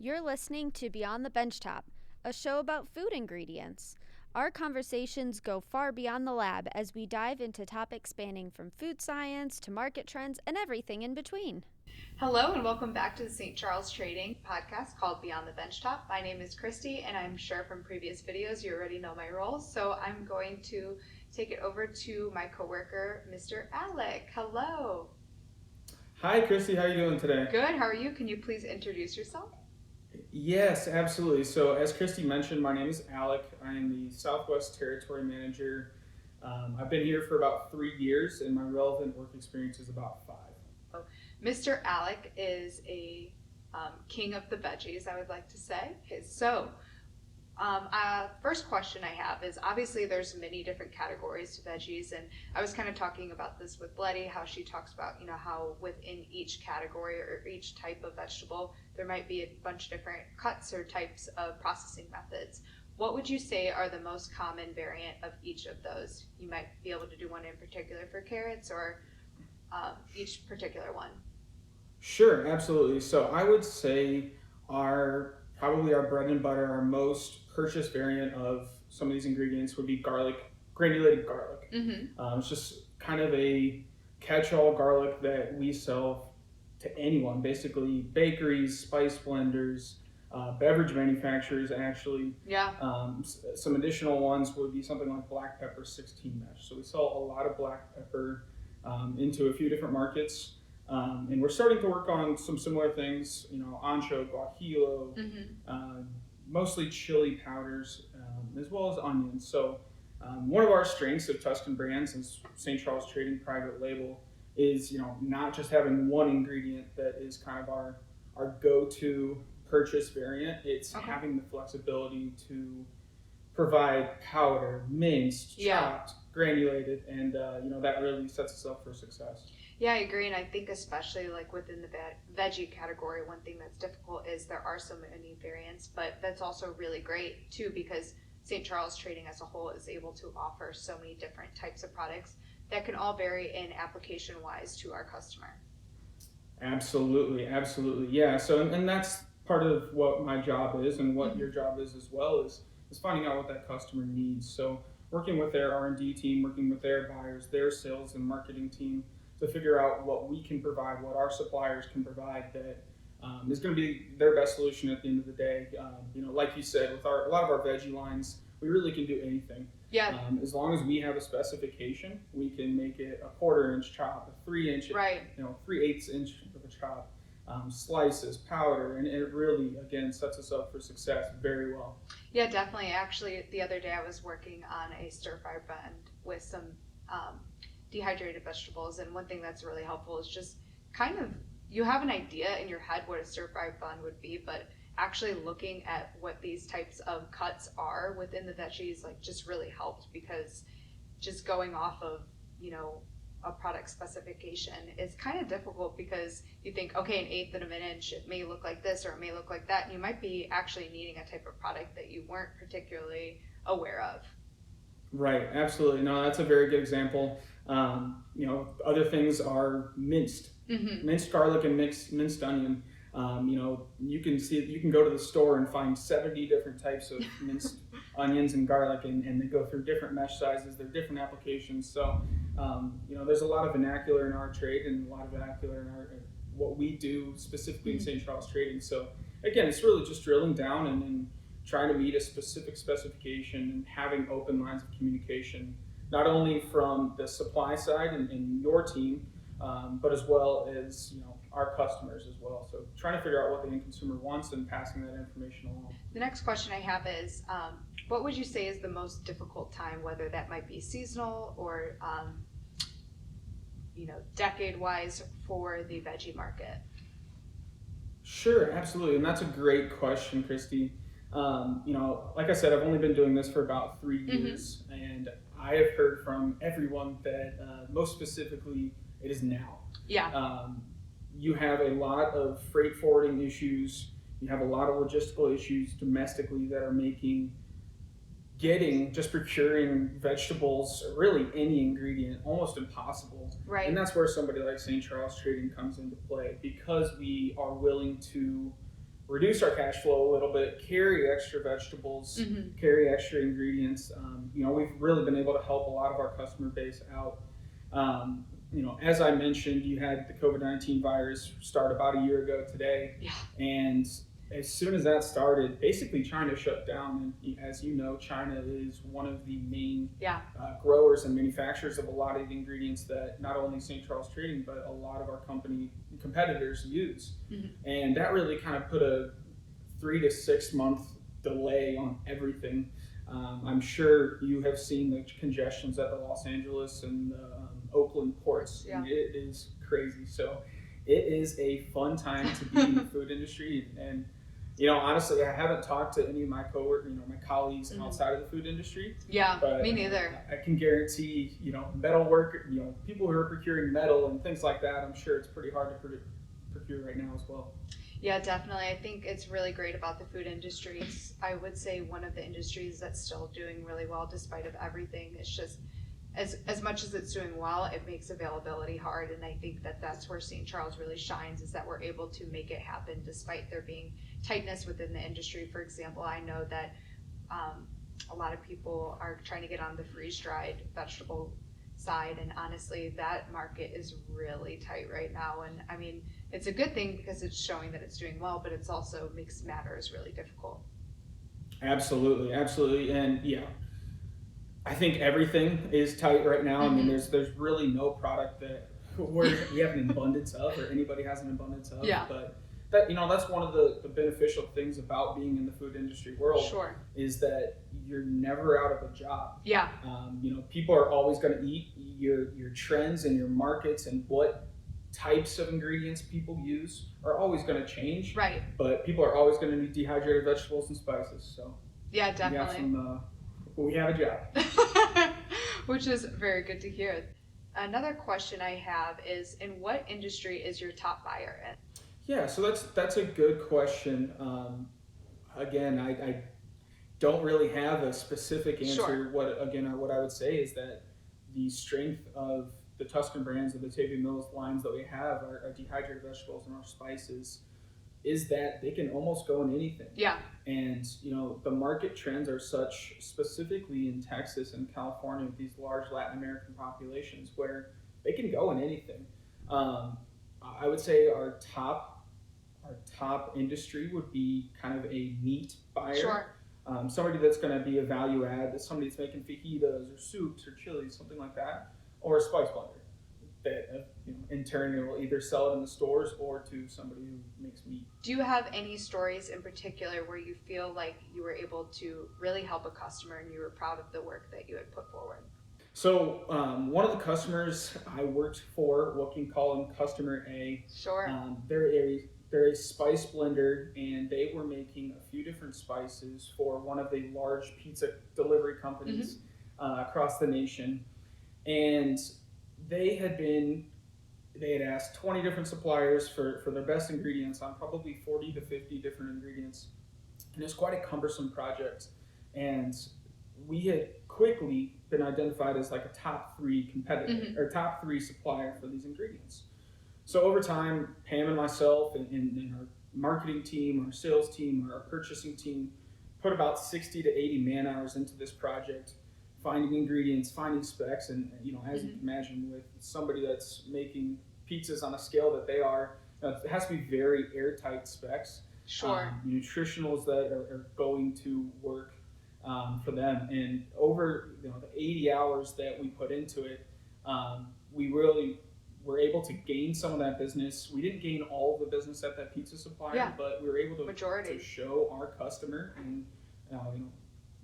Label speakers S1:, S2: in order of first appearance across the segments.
S1: You're listening to Beyond the Benchtop, a show about food ingredients. Our conversations go far beyond the lab as we dive into topics spanning from food science to market trends and everything in between.
S2: Hello and welcome back to the St. Charles Trading podcast called Beyond the Benchtop. My name is Christy and I'm sure from previous videos you already know my roles, so I'm going to take it over to my coworker, Mr. Alec. Hello.
S3: Hi, Christy. How are you doing today?
S2: Good. How are you? Can you please introduce yourself?
S3: Yes, absolutely. So, as Christy mentioned, my name is Alec. I am the Southwest Territory Manager. I've been here for about 3 years, and my relevant work experience is about 5.
S2: Mr. Alec is a king of the veggies, I would like to say. First question I have is, obviously there's many different categories to veggies, and I was kind of talking about this with Letty, how she talks about, how within each category or each type of vegetable, there might be a bunch of different cuts or types of processing methods. What would you say are the most common variant of each of those? You might be able to do one in particular for carrots or each particular one.
S3: Sure, absolutely. So, I would say probably our bread and butter, our most purchased variant of some of these ingredients would be garlic, granulated garlic.
S2: Mm-hmm.
S3: It's just kind of a catch-all garlic that we sell to anyone, basically bakeries, spice blenders, beverage manufacturers actually.
S2: Yeah.
S3: Some additional ones would be something like black pepper 16 mesh. So we sell a lot of black pepper into a few different markets. And we're starting to work on some similar things, ancho, guajillo, mostly chili powders, as well as onions. So one of our strengths of Tuscan Brands and St. Charles Trading private label is, not just having one ingredient that is kind of our go-to purchase variant. It's having the flexibility to provide powder, minced, chopped, granulated, and that really sets us up for success.
S2: Yeah, I agree, and I think especially like within the veggie category, one thing that's difficult is there are so many variants, but that's also really great too because St. Charles Trading as a whole is able to offer so many different types of products that can all vary in application-wise to our customer.
S3: Absolutely, yeah. So, and that's part of what my job is, and what your job is as well, is finding out what that customer needs. So, working with their R&D team, working with their buyers, their sales and marketing team, to figure out what we can provide, what our suppliers can provide that is going to be their best solution at the end of the day. Like you said, with a lot of our veggie lines, we really can do anything.
S2: Yeah.
S3: As long as we have a specification, we can make it a 1/4 inch chop, a 3 inch,
S2: right.
S3: 3/8 inch of a chop, slices, powder, and it really, again, sets us up for success very well.
S2: Yeah, definitely. Actually, the other day I was working on a stir-fry blend with some dehydrated vegetables, and one thing that's really helpful is just kind of, you have an idea in your head what a stir-fry bun would be, but actually looking at what these types of cuts are within the veggies just really helped, because just going off of a product specification is kind of difficult, because you think, okay, 1/8 of an inch, it may look like this or it may look like that, and you might be actually needing a type of product that you weren't particularly aware of.
S3: Right, absolutely. No, that's a very good example. Other things are minced, minced garlic and minced onion. You can go to the store and find 70 different types of minced onions and garlic, and they go through different mesh sizes. They're different applications. So, there's a lot of vernacular in our trade and a lot of vernacular in what we do specifically in St. Charles Trading. So, again, it's really just drilling down and trying to meet a specific specification and having open lines of communication, not only from the supply side and your team, but as well as our customers as well. So trying to figure out what the end consumer wants and passing that information along.
S2: The next question I have is, what would you say is the most difficult time, whether that might be seasonal or decade-wise, for the veggie market?
S3: Sure, absolutely, and that's a great question, Christy. Like I said, I've only been doing this for about 3 years, and I have heard from everyone that most specifically it is now.
S2: Yeah.
S3: You have a lot of freight forwarding issues. You have a lot of logistical issues domestically that are making procuring vegetables, really any ingredient, almost impossible.
S2: Right.
S3: And that's where somebody like St. Charles Trading comes into play, because we are willing to reduce our cash flow a little bit, carry extra vegetables, carry extra ingredients. We've really been able to help a lot of our customer base out. As I mentioned, you had the COVID-19 virus start about a year ago today.
S2: Yeah.
S3: And as soon as that started, basically China shut down. And as you know, China is one of the main growers and manufacturers of a lot of the ingredients that not only St. Charles Trading, but a lot of our company competitors use. And that really kind of put a 3 to 6 month delay on everything. I'm sure you have seen the congestions at the Los Angeles and Oakland ports.
S2: Yeah.
S3: It is crazy. So it is a fun time to be in the food industry. And honestly, I haven't talked to any of my coworkers, my colleagues outside of the food industry.
S2: Yeah,
S3: but
S2: me neither.
S3: I can guarantee, metal work, people who are procuring metal and things like that, I'm sure it's pretty hard to procure right now as well.
S2: Yeah, definitely. I think it's really great about the food industry. It's, I would say, one of the industries that's still doing really well despite of everything. It's just, as much as it's doing well, it makes availability hard, and I think that's where St. Charles really shines, is that we're able to make it happen despite there being tightness within the industry. For example, I know that a lot of people are trying to get on the freeze-dried vegetable side, and honestly, that market is really tight right now. And I mean, it's a good thing because it's showing that it's doing well, but it's also makes matters really difficult.
S3: Absolutely, and I think everything is tight right now. I mean, there's really no product that we have an abundance of, or anybody has an abundance of.
S2: Yeah.
S3: But that's one of the beneficial things about being in the food industry world.
S2: Sure.
S3: Is that you're never out of a job.
S2: Yeah.
S3: People are always going to eat. Your trends and your markets and what types of ingredients people use are always going to change.
S2: Right.
S3: But people are always going to need dehydrated vegetables and spices. So
S2: yeah, definitely.
S3: We have a job.
S2: Which is very good to hear. Another question I have is, in what industry is your top buyer in?
S3: Yeah, so that's a good question. Again, I don't really have a specific answer.
S2: Sure.
S3: What I would say is that the strength of the Tuscan brands of the Batavia Mills lines that we have, our dehydrated vegetables and our spices, is that they can almost go in anything.
S2: Yeah.
S3: And the market trends are such, specifically in Texas and California, with these large Latin American populations, where they can go in anything. I would say our top industry would be kind of a meat buyer.
S2: Sure.
S3: Somebody that's going to be a value add, that's somebody that's making fajitas or soups or chilies, something like that, or a spice blender that in turn will either sell it in the stores or to somebody who makes meat.
S2: Do you have any stories in particular where you feel like you were able to really help a customer and you were proud of the work that you had put forward?
S3: So one of the customers I worked for, what can call them customer A.
S2: Sure.
S3: They're a spice blender, and they were making a few different spices for one of the large pizza delivery companies across the nation. And they had asked 20 different suppliers for their best ingredients on probably 40 to 50 different ingredients. And it's quite a cumbersome project. And we had quickly been identified as like a top 3 competitor or top 3 supplier for these ingredients. So over time, Pam and myself and our marketing team, our sales team, our purchasing team put about 60 to 80 man hours into this project, finding ingredients, finding specs, and as you can imagine, with somebody that's making pizzas on a scale that they are, it has to be very airtight specs.
S2: Sure.
S3: Nutritionals that are going to work for them. And over the 80 hours that we put into it, we really were able to gain some of that business. We didn't gain all of the business at that pizza supplier, but we were able to show our customer and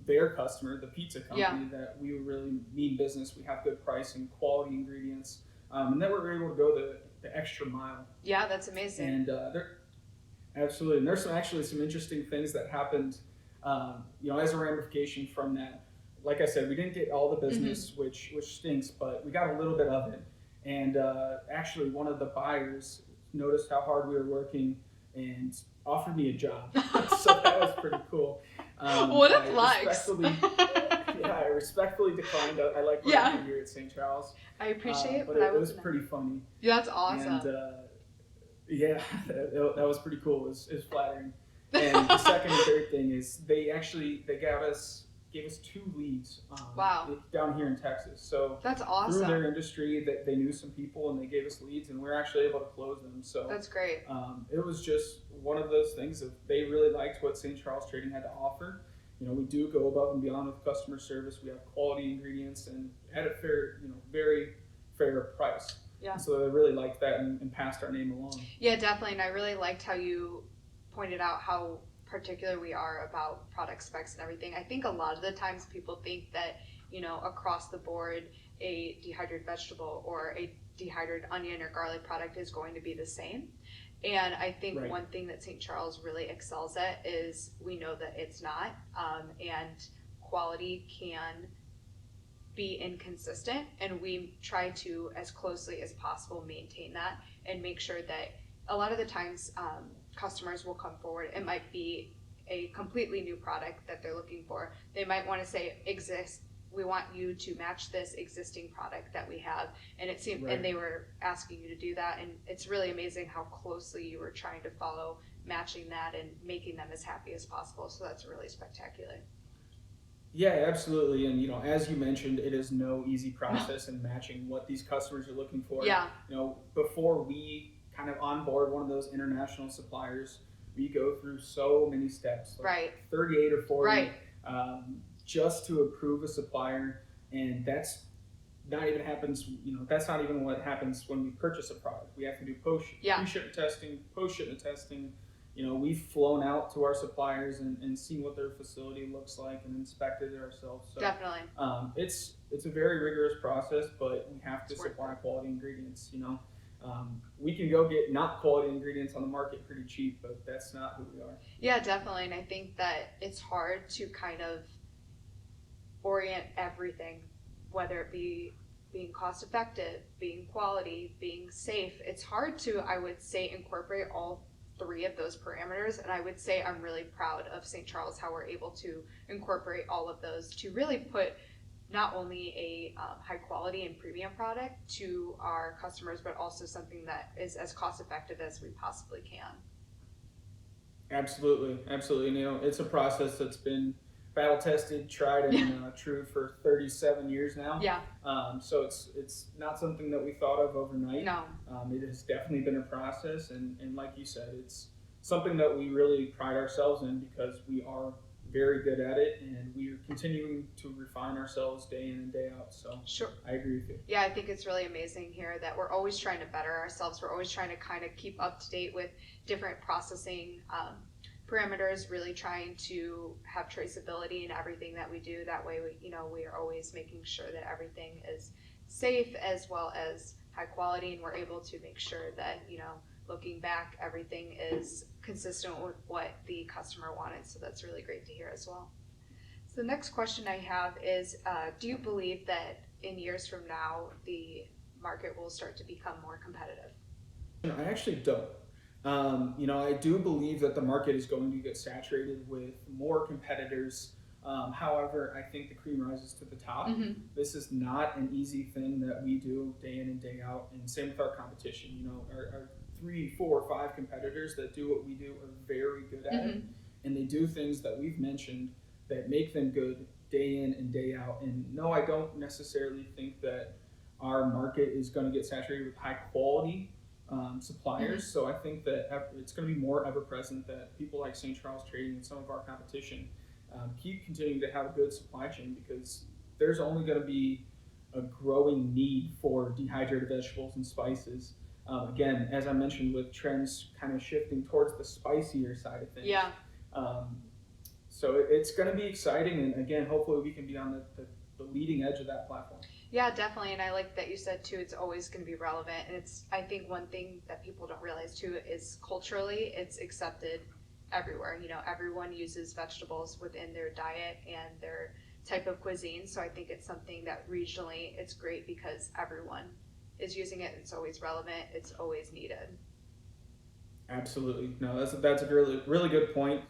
S3: their customer, the pizza company, that we really mean business. We have good pricing, quality ingredients, and then we're able to go the extra mile.
S2: Yeah, that's amazing.
S3: And absolutely, and there's some interesting things that happened, as a ramification from that. Like I said, we didn't get all the business, which stinks, but we got a little bit of it. And actually, one of the buyers noticed how hard we were working and offered me a job. So that was pretty cool.
S2: What a flex!
S3: I respectfully declined. I like working here at St. Charles.
S2: I appreciate it,
S3: but it was pretty funny.
S2: Yeah, that's awesome.
S3: And that was pretty cool. It was flattering. And the second and third thing is they gave us 2 leads
S2: Wow.
S3: down here in Texas. So
S2: That's
S3: through
S2: awesome.
S3: their industry, that they knew some people and they gave us leads, and we are actually able to close them. So
S2: That's great.
S3: it was just one of those things that they really liked what St. Charles Trading had to offer. We do go above and beyond with customer service. We have quality ingredients and at a fair, very fair price.
S2: Yeah.
S3: So they really liked that and passed our name along.
S2: Yeah, definitely. And I really liked how you pointed out how particular we are about product specs and everything. I think a lot of the times people think that, across the board, a dehydrated vegetable or a dehydrated onion or garlic product is going to be the same. And I think
S3: Right.
S2: one thing that St. Charles really excels at is we know that it's not, and quality can be inconsistent, and we try to, as closely as possible, maintain that and make sure that a lot of the times customers will come forward. It might be a completely new product that they're looking for. They might want to say, we want you to match this existing product that we have, and it seemed
S3: Right.
S2: and they were asking you to do that, and it's really amazing how closely you were trying to follow matching that and making them as happy as possible. So that's really spectacular.
S3: Yeah, absolutely. And as you mentioned, it is no easy process in matching what these customers are looking for.
S2: Yeah.
S3: Before we kind of onboard one of those international suppliers, we go through so many steps, like
S2: Right.
S3: 38 or 40,
S2: Right.
S3: just to approve a supplier. And that's not even happens, that's not even what happens when we purchase a product. We have to do pre-shipment testing, post-shipment testing. We've flown out to our suppliers and seen what their facility looks like and inspected it ourselves. So
S2: Definitely.
S3: it's a very rigorous process, but we have to
S2: It's worth
S3: supply quality ingredients. We can go get not quality ingredients on the market pretty cheap, but that's not who we are.
S2: Yeah, definitely. And I think that it's hard to kind of orient everything, whether it be being cost effective, being quality, being safe. It's hard to, I would say, incorporate all 3 of those parameters. And I would say I'm really proud of St. Charles, how we're able to incorporate all of those to really put not only a high quality and premium product to our customers, but also something that is as cost effective as we possibly can.
S3: Absolutely. And it's a process that's been battle tested, tried and true for 37 years now.
S2: Yeah.
S3: So it's not something that we thought of overnight.
S2: No.
S3: It has definitely been a process, and like you said, it's something that we really pride ourselves in because we are very good at it, and we are continuing to refine ourselves day in and day out. So
S2: Sure.
S3: I agree with you.
S2: Yeah, I think it's really amazing here that we're always trying to better ourselves. We're always trying to kind of keep up to date with different processing parameters, really trying to have traceability in everything that we do. That way, we are always making sure that everything is safe as well as high quality, and we're able to make sure that, looking back, everything is consistent with what the customer wanted. So that's really great to hear as well. So the next question I have is, do you believe that in years from now, the market will start to become more competitive?
S3: I actually don't. I do believe that the market is going to get saturated with more competitors. However, I think the cream rises to the top.
S2: Mm-hmm.
S3: This is not an easy thing that we do day in and day out, and same with our competition. Our 3, 4, 5 competitors that do what we do are very good at it, and they do things that we've mentioned that make them good day in and day out. And no, I don't necessarily think that our market is going to get saturated with high quality suppliers. So I think that it's going to be more ever present that people like St. Charles Trading and some of our competition keep continuing to have a good supply chain, because there's only going to be a growing need for dehydrated vegetables and spices. Again, as I mentioned, with trends kind of shifting towards the spicier side of things.
S2: Yeah.
S3: So it's going to be exciting, and again, hopefully we can be on the leading edge of that platform.
S2: Yeah, definitely. And I like that you said too, it's always going to be relevant. And I think one thing that people don't realize too is culturally it's accepted everywhere. Everyone uses vegetables within their diet and their type of cuisine. So I think it's something that regionally it's great because everyone is using it. It's always relevant. It's always needed.
S3: Absolutely. No, that's a really, really good point.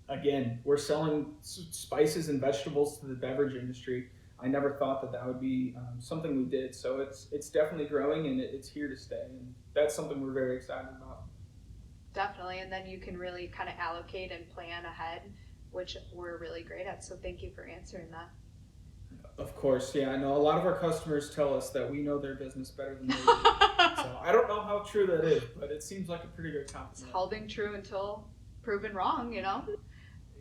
S3: Again, we're selling spices and vegetables to the beverage industry. I never thought that would be something we did. So it's definitely growing, and it's here to stay. And that's something we're very excited about.
S2: Definitely. And then you can really kind of allocate and plan ahead, which we're really great at. So thank you for answering that.
S3: Of course, yeah. I know a lot of our customers tell us that we know their business better than they do. So I don't know how true that is, but it seems like a pretty good
S2: It's
S3: compliment.
S2: holding true until proven wrong, you know?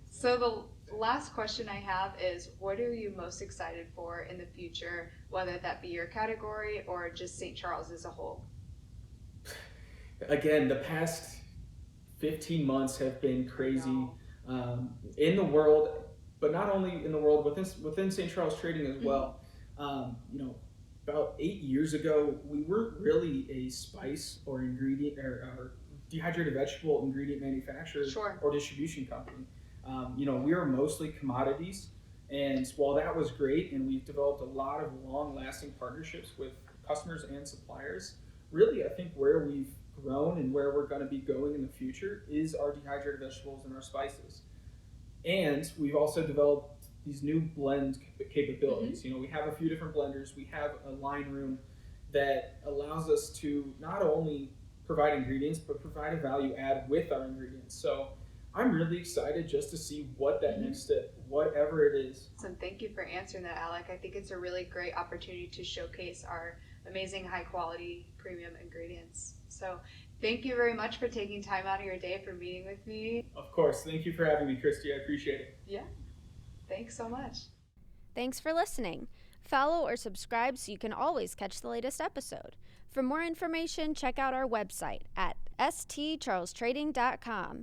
S2: So the last question I have is, what are you most excited for in the future, whether that be your category or just St. Charles as a whole?
S3: Again, the past 15 months have been crazy
S2: No.
S3: in the world, but not only in the world, within St. Charles Trading as well. About 8 years ago, we weren't really a spice or ingredient or dehydrated vegetable ingredient manufacturer
S2: Sure.
S3: or distribution company. We were mostly commodities, and while that was great, and we've developed a lot of long-lasting partnerships with customers and suppliers, really, I think where we've grown and where we're going to be going in the future is our dehydrated vegetables and our spices. And we've also developed these new blend capabilities. We have a few different blenders. We have a line room that allows us to not only provide ingredients, but provide a value add with our ingredients. So I'm really excited just to see what that next step, whatever it is.
S2: Awesome. Thank you for answering that, Alec. I think it's a really great opportunity to showcase our amazing high quality premium ingredients. So thank you very much for taking time out of your day for meeting with me.
S3: Of course. Thank you for having me, Christy. I appreciate it.
S2: Yeah. Thanks so much.
S1: Thanks for listening. Follow or subscribe so you can always catch the latest episode. For more information, check out our website at stcharlestrading.com.